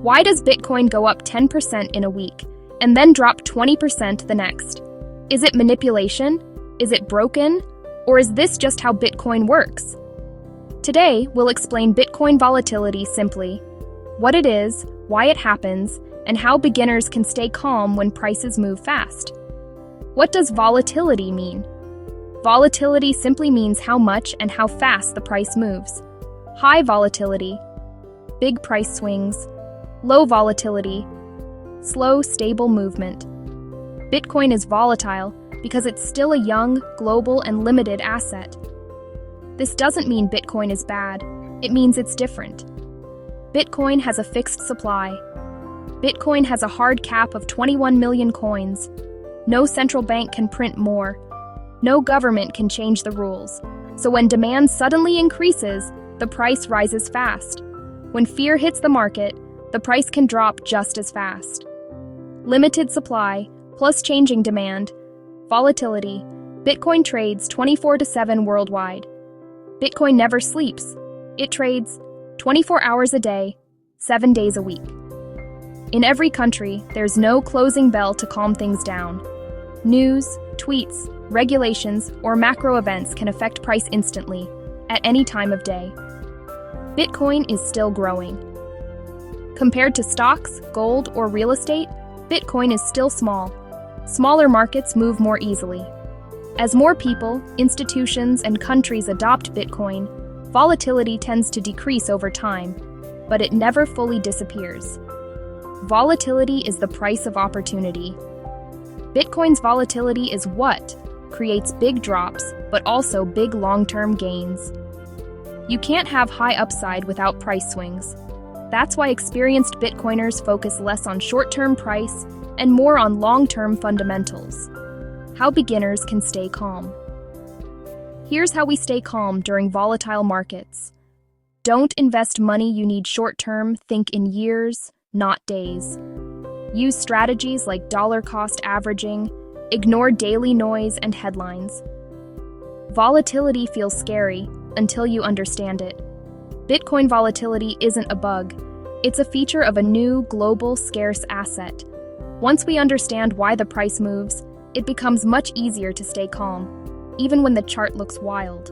Why does Bitcoin go up 10% in a week and then drop 20% the next? Is it manipulation? Is it broken? Or is this just how Bitcoin works? Today, we'll explain Bitcoin volatility simply, what it is, why it happens, and how beginners can stay calm when prices move fast. What does volatility mean? Volatility simply means how much and how fast the price moves. High volatility, big price swings. Low volatility, slow, stable movement. Bitcoin is volatile because it's still a young, global, and limited asset. This doesn't mean Bitcoin is bad, it means it's different. Bitcoin has a fixed supply. Bitcoin has a hard cap of 21 million coins. No central bank can print more. No government can change the rules. So when demand suddenly increases, the price rises fast. When fear hits the market, the price can drop just as fast. Limited supply, plus changing demand, volatility. Bitcoin trades 24/7 worldwide. Bitcoin never sleeps. It trades 24 hours a day, 7 days a week. In every country, there's no closing bell to calm things down. News, tweets, regulations, or macro events can affect price instantly, at any time of day. Bitcoin is still growing. Compared to stocks, gold, or real estate, Bitcoin is still small. Smaller markets move more easily. As more people, institutions, and countries adopt Bitcoin, volatility tends to decrease over time, but it never fully disappears. Volatility is the price of opportunity. Bitcoin's volatility is what creates big drops, but also big long-term gains. You can't have high upside without price swings. That's why experienced Bitcoiners focus less on short-term price and more on long-term fundamentals. How beginners can stay calm. Here's how we stay calm during volatile markets. Don't invest money you need short-term, think in years, not days. Use strategies like dollar-cost averaging, ignore daily noise and headlines. Volatility feels scary until you understand it. Bitcoin volatility isn't a bug. It's a feature of a new, global, scarce asset. Once we understand why the price moves, it becomes much easier to stay calm, even when the chart looks wild.